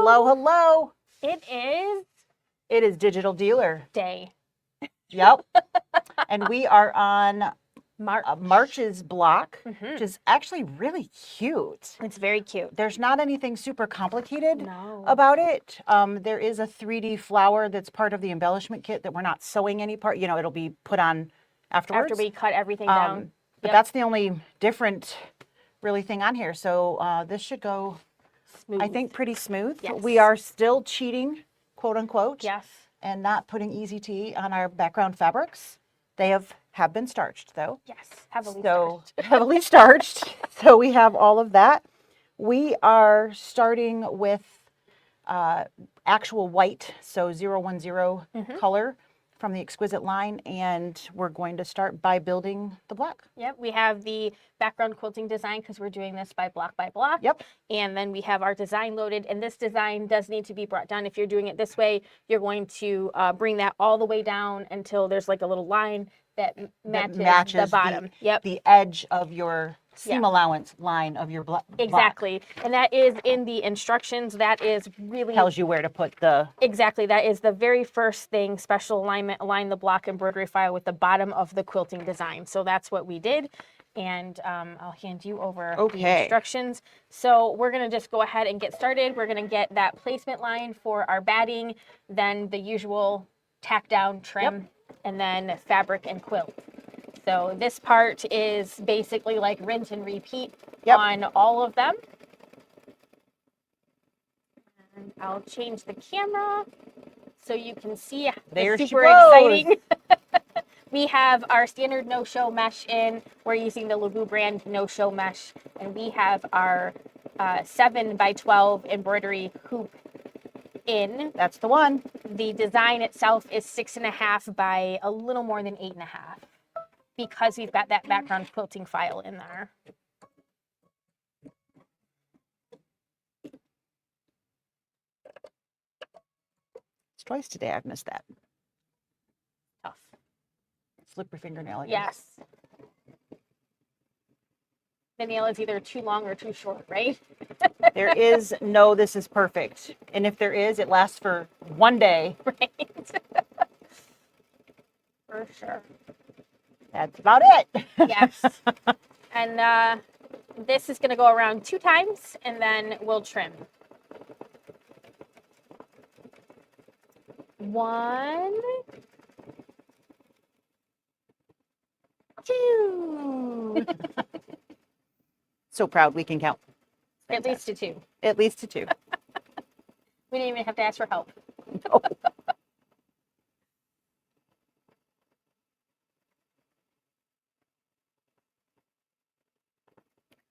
Hello, hello. It is Digital Dealer day. Yep. And we are on March's block, which is actually really cute. It's very cute. There's not anything super complicated No. about it. There is a 3D flower that's part of the embellishment kit that we're not sewing any part. You know, it'll be put on afterwards. After we cut everything down. But that's the only different really thing on here. So this should go, Smooth. I think, pretty smooth. Yes. We are still cheating, quote unquote. Yes. And not putting Easy Tea on our background fabrics. They have been starched, though. Yes, heavily starched. starched. Heavily starched. So we have all of that. We are starting with actual white, so 010 color from the Exquisite line, and we're going to start by building the block. Yep, we have the background quilting design because we're doing this by block by block. Yep. And then we have our design loaded, and this design does need to be brought down. If you're doing it this way, you're going to bring that all the way down until there's like a little line that matches the bottom. The edge of your seam allowance line of your block. Exactly. And that is in the instructions. That is really tells you where to put the... Exactly. That is the very first thing, special alignment, align the block embroidery file with the bottom of the quilting design. So that's what we did. And I'll hand you over the instructions. So we're going to just go ahead and get started. We're going to get that placement line for our batting, then the usual tack down trim, and then fabric and quilt. So this part is basically like rinse and repeat on all of them. And I'll change the camera so you can see. There super she goes. Exciting. We have our standard no-show mesh in. We're using the Leabu brand no-show mesh. And we have our 7x12 embroidery hoop in. That's the one. The design itself is 6.5 by a little more than 8.5. Because we've got that background quilting file in there. It's twice today I've missed that. Tough. Slip your fingernail again. Yes. The nail is either too long or too short, right? There is no, this is perfect. And if there is, it lasts for one day. Right. For sure. That's about it. Yes. And this is going to go around 2 times, and then we'll trim. 1, 2. So proud we can count. At least to 2. At least to 2. We didn't even have to ask for help. No.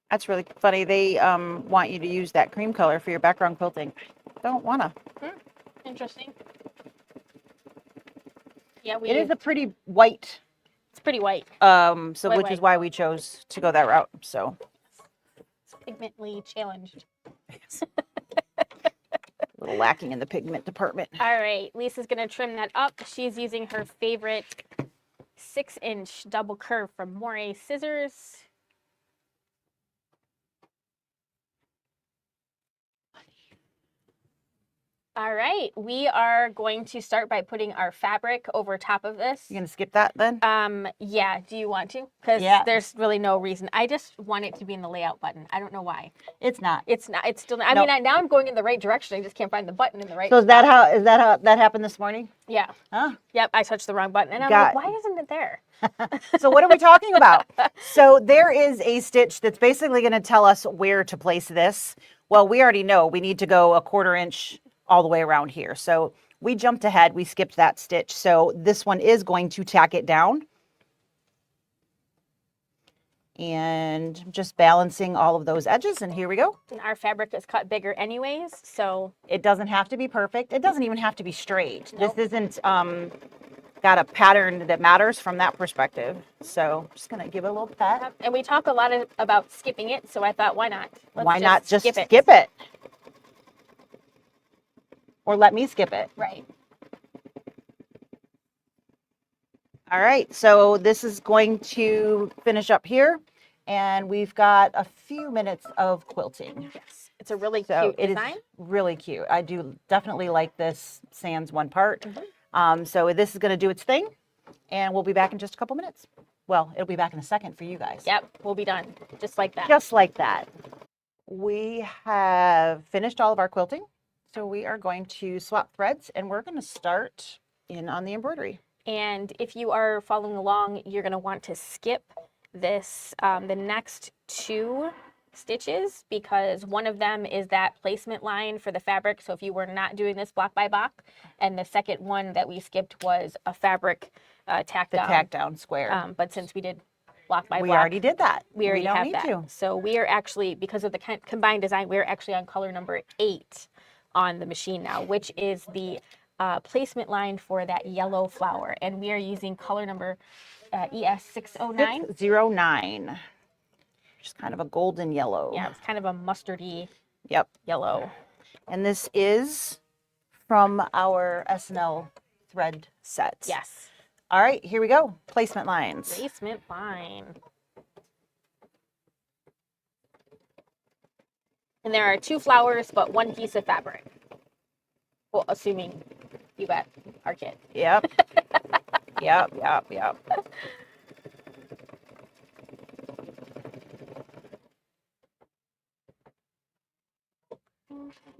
That's really funny. They want you to use that cream color for your background quilting. Don't wanna. Interesting. Yeah, it is a pretty white. It's pretty white. Which is why we chose to go that route. So it's pigmently challenged. A little lacking in the pigment department. All right, Lisa's gonna trim that up. She's using her favorite 6-inch double curve from Moray scissors. All right, we are going to start by putting our fabric over top of this. You gonna skip that then? Yeah, do you want to? Because there's really no reason. I just want it to be in the layout button. I don't know why. It's not. It's not. It's still not. I mean, now I'm going in the right direction. I just can't find the button in the right. So is that how that happened this morning? Yeah. Huh? Yep, I touched the wrong button. And I'm like, why isn't it there? So what are we talking about? So there is a stitch that's basically gonna tell us where to place this. Well, we already know we need to go a 1/4 inch all the way around here. So we jumped ahead, we skipped that stitch. So this one is going to tack it down. And just balancing all of those edges, and here we go. And our fabric is cut bigger anyways, so. It doesn't have to be perfect. It doesn't even have to be straight. Nope. This isn't got a pattern that matters from that perspective. So I'm just gonna give it a little pat. And we talk a lot about skipping it, so I thought, why not? Why not just skip it? Or let me skip it. Right. All right, so this is going to finish up here, and we've got a few minutes of quilting. Yes. It's a really So cute it design. is really cute. I do definitely like this sans one part. So this is going to do its thing, and we'll be back in just a couple minutes. Well, it'll be back in a second for you guys. Yep, we'll be done just like that. Just like that. We have finished all of our quilting. So we are going to swap threads, and we're going to start in on the embroidery. And if you are following along, you're going to want to skip this, the next 2 stitches, because one of them is that placement line for the fabric. So if you were not doing this block by block, and the second one that we skipped was a fabric tack down. The tack down square. But since we did block by block. We already did that. We already don't have need that. to. So we are actually, because of the combined design, we're actually on color number 8 on the machine now, which is the placement line for that yellow flower. And we are using color number ES609. 609. Which is kind of a golden yellow. Yeah, it's kind of a mustardy yellow. And this is from our SNL thread set. Yes. All right, here we go. Placement lines. Placement line. And there are 2 flowers, but 1 piece of fabric. Well, assuming you got our kit. Yep. Yep.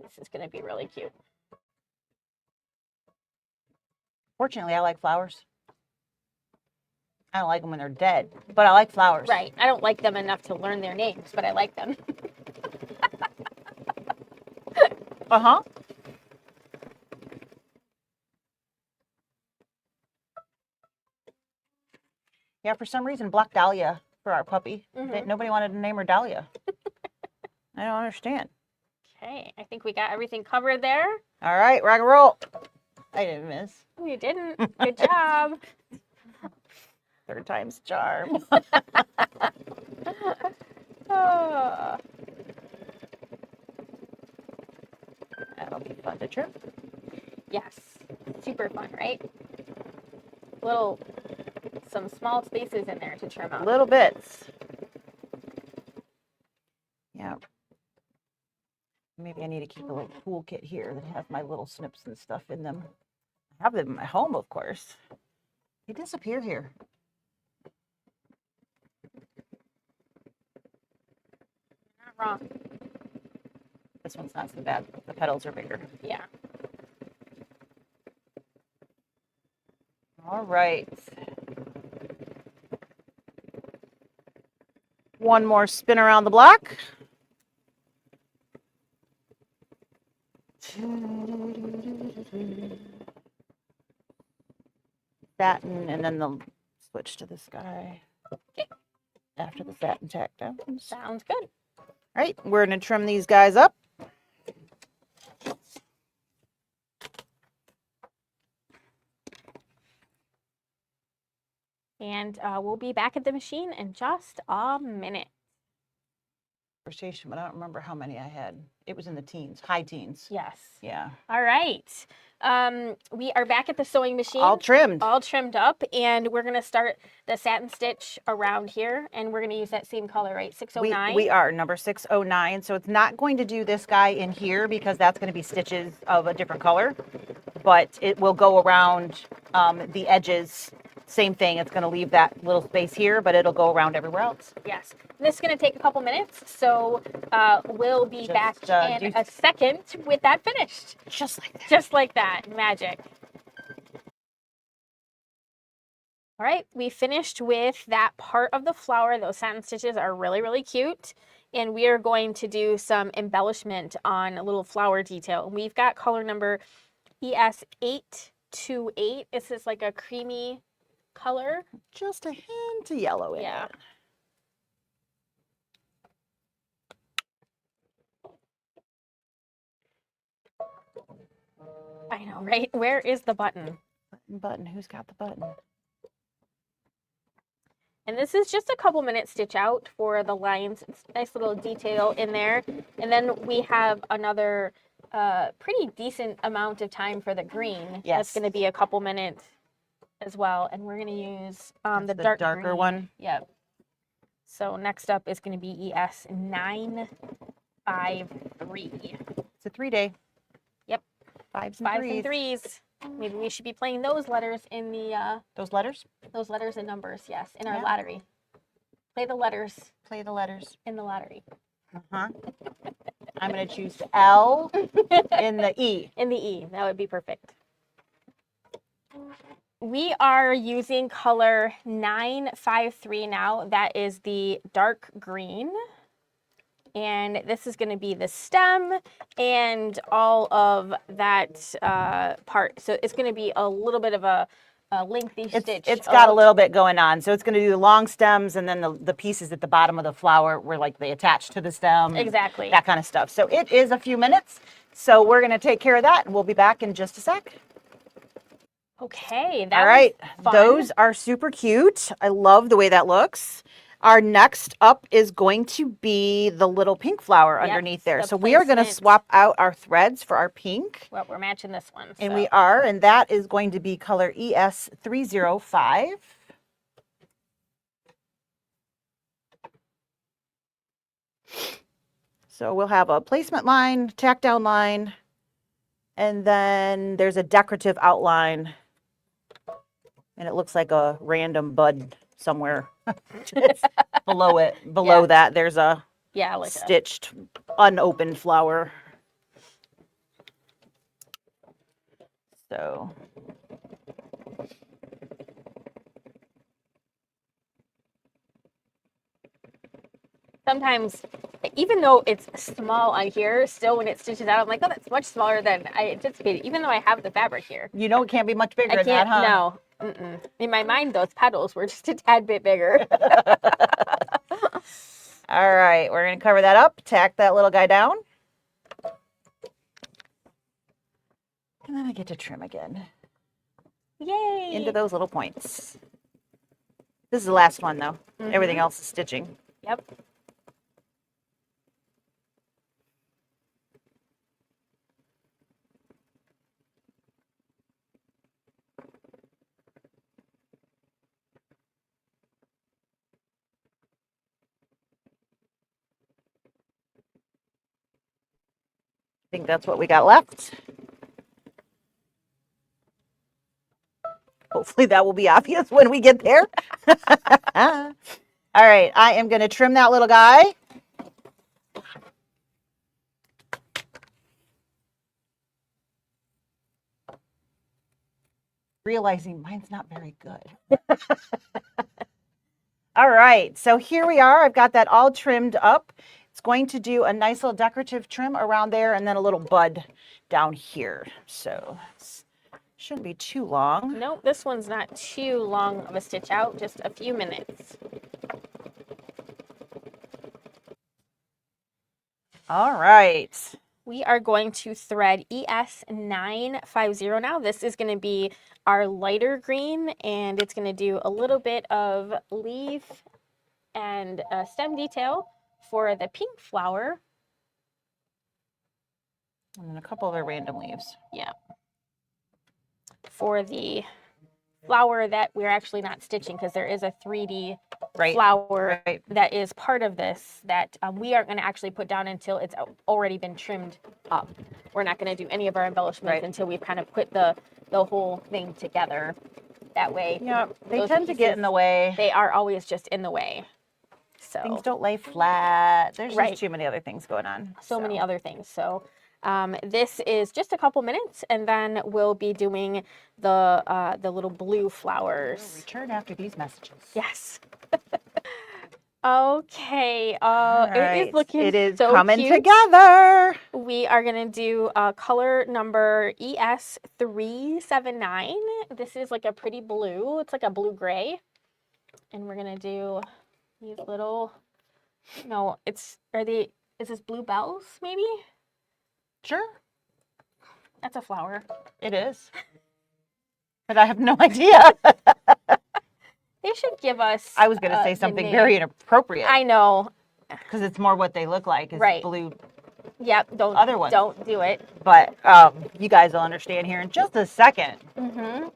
This is going to be really cute. Fortunately, I like flowers. I don't like them when they're dead, but I like flowers. Right. I don't like them enough to learn their names, but I like them. Uh-huh. Yeah, for some reason, Black Dahlia for our puppy. Nobody wanted to name her Dahlia. I don't understand. Okay, I think we got everything covered there. All right, rock and roll. I didn't miss. You didn't. Good job. 3rd time's charm. Oh. That'll be fun to trim. Yes. Super fun, right? Some small spaces in there to trim out. Little bits. Yeah. Maybe I need to keep a little toolkit here that has my little snips and stuff in them. I have them in my home, of course. They disappear here. Not wrong. This one's not so bad. The petals are bigger. Yeah. All right. One more spin around the block. Satin, and then the switch to this guy. Okay. After the satin tack down. Sounds good. All right, we're going to trim these guys up. And we'll be back at the machine in just a minute. Station, but I don't remember how many I had. It was in the teens, high teens. Yes. Yeah. All right. We are back at the sewing machine. All trimmed. All trimmed up, and we're going to start the satin stitch around here, and we're going to use that same color, right? 609? We are, number 609. So it's not going to do this guy in here because that's going to be stitches of a different color, but it will go around the edges. Same thing, it's going to leave that little space here, but it'll go around everywhere else. Yes. This is going to take a couple minutes, so we'll be back in a second with that finished. Just like that. Just like that. Magic. All right, we finished with that part of the flower. Those satin stitches are really, really cute. And we are going to do some embellishment on a little flower detail. And we've got color number ES828. This is like a creamy color. Just a hint of yellow in it. I know, right? Where is the button? Button, who's got the button? And this is just a couple minutes stitch out for the lines. It's a nice little detail in there. And then we have another pretty decent amount of time for the green. Yes. That's going to be a couple minutes as well. And we're going to use the darker green one. Yep. So next up is going to be ES9. 5-3. It's a 3-day. Yep. 5s and 3s. 5s and 3s. Maybe we should be playing those letters in the those letters? Those letters and numbers, yes, in our lottery. Play the letters. Play the letters. In the lottery. Uh-huh. I'm going to choose L in the E. In the E. That would be perfect. We are using color 953 now. That is the dark green. And this is going to be the stem and all of that part. So it's going to be a little bit of a lengthy stitch. It's got a little bit going on. So it's going to do the long stems and then the pieces at the bottom of the flower where like they attach to the stem. Exactly. That kind of stuff. So it is a few minutes. So we're going to take care of that and we'll be back in just a sec. Okay. That all right. was fun. Those are super cute. I love the way that looks. Our next up is going to be the little pink flower underneath there. So we are going to swap out our threads for our pink. Well, we're matching this one. And we are, and that is going to be color ES305. So we'll have a placement line, tack down line, and then there's a decorative outline. And it looks like a random bud somewhere. Below it, that, there's a like stitched, unopened flower. So sometimes, even though it's small on here, still when it stitches out, I'm like, oh, that's much smaller than I anticipated, even though I have the fabric here. You know it can't be much bigger than that, huh? No. Mm-mm. In my mind, those petals were just a tad bit bigger. All right, we're going to cover that up, tack that little guy down. And then I get to trim again. Yay! Into those little points. This is the last one, though. Mm-hmm. Everything else is stitching. Yep. I think that's what we got left. Hopefully that will be obvious when we get there. All right, I am going to trim that little guy. Realizing mine's not very good. All right, so here we are. I've got that all trimmed up. It's going to do a nice little decorative trim around there and then a little bud down here. So shouldn't be too long. Nope, this one's not too long of a stitch out, just a few minutes. All right. We are going to thread ES950 now. This is going to be our lighter green, and it's going to do a little bit of leaf and stem detail for the pink flower. And then a couple other random leaves. Yeah. For the flower that we're actually not stitching because there is a 3D flower that is part of this that we aren't going to actually put down until it's already been trimmed up. We're not going to do any of our embellishments until we've kind of put the whole thing together. That way. Yeah, they tend to get in the way. They are always just in the way. So things don't lay flat. There's just too many other things going on. So many other things. So this is just a couple minutes, and then we'll be doing the little blue flowers. We'll return after these messages. Yes. Okay. It is looking It is so coming cute. together. We are going to do color number ES379. This is like a pretty blue. It's like a blue-gray. And we're going to do these little, is this bluebells maybe? Sure. That's a flower. It is. But I have no idea. They should give us. I was going to say something very inappropriate. I know. Because it's more what they look like is blue. Yep. Don't do it. But you guys will understand here in just a second. Mm-hmm.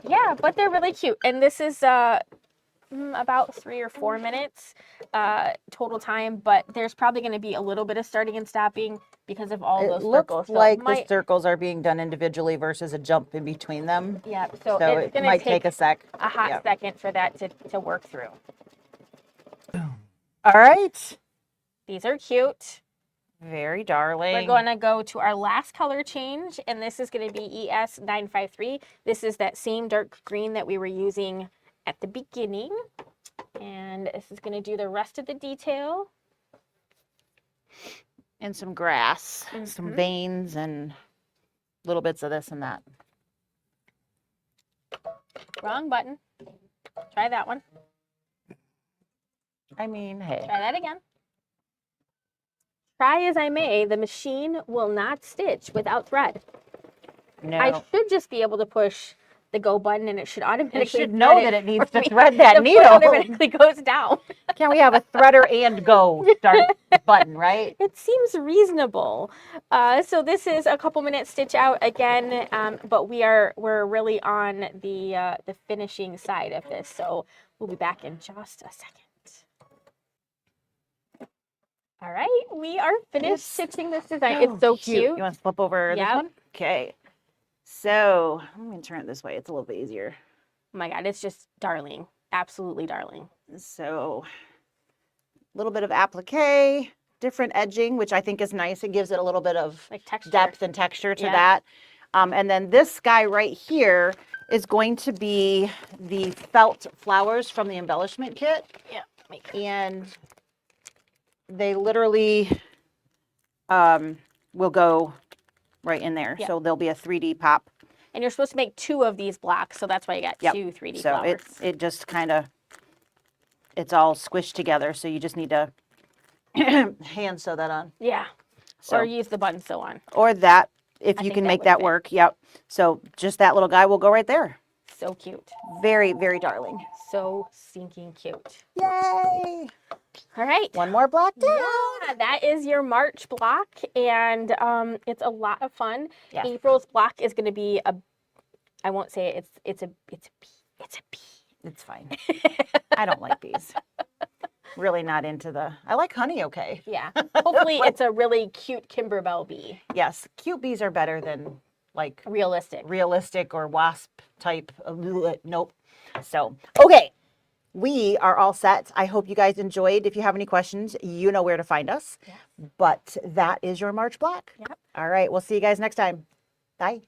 Yeah, but they're really cute. And this is about 3 or 4 minutes total time, but there's probably going to be a little bit of starting and stopping because of all those looks circles. So like the circles are being done individually versus a jump in between them. Yeah, so So it's it going might to take a sec. a hot second for that to work through. All right. These are cute. Very darling. We're going to go to our last color change, and this is going to be ES953. This is that same dark green that we were using at the beginning. And this is going to do the rest of the detail. And some grass, some veins, and little bits of this and that. Wrong button. Try that one. I mean, hey. Try that again. Try as I may, the machine will not stitch without thread. No. I should just be able to push the go button and it should automatically It should know that it needs to thread that the needle. foot automatically goes down. Can't we have a threader and go start button, right? It seems reasonable. So this is a couple minutes stitch out again, but we're really on the finishing side of this. So we'll be back in just a second. All right, we are finished stitching this design. It's so cute. You want to flip over this one? Okay. So I'm going to turn it this way. It's a little bit easier. Oh my God, it's just darling. Absolutely darling. So a little bit of applique, different edging, which I think is nice. It gives it a little bit of like texture. Depth and texture to that. And then this guy right here is going to be the felt flowers from the embellishment kit. Yeah. And they literally will go right in there. So there'll be a 3D pop. And you're supposed to make 2 of these blocks, so that's why you got 2 3D flowers. So it just kind of, it's all squished together. So you just need to hand sew that on. Yeah. So, or use the button sew on. Or that, if you can make that work. Yep. So just that little guy will go right there. So cute. Very, very darling. So stinking cute. Yay! All right. One more block down. Yeah, that is your March block, and it's a lot of fun. Yeah. April's block is going to be I won't say it, it's a bee. It's a bee. It's fine. I don't like bees. Really not into I like honey, okay. Yeah. Hopefully it's a really cute Kimberbell bee. Yes. Cute bees are better than like realistic or wasp type. Nope. So, okay. We are all set. I hope you guys enjoyed. If you have any questions, you know where to find us. Yeah. But that is your March block. Yep. All right. We'll see you guys next time. Bye.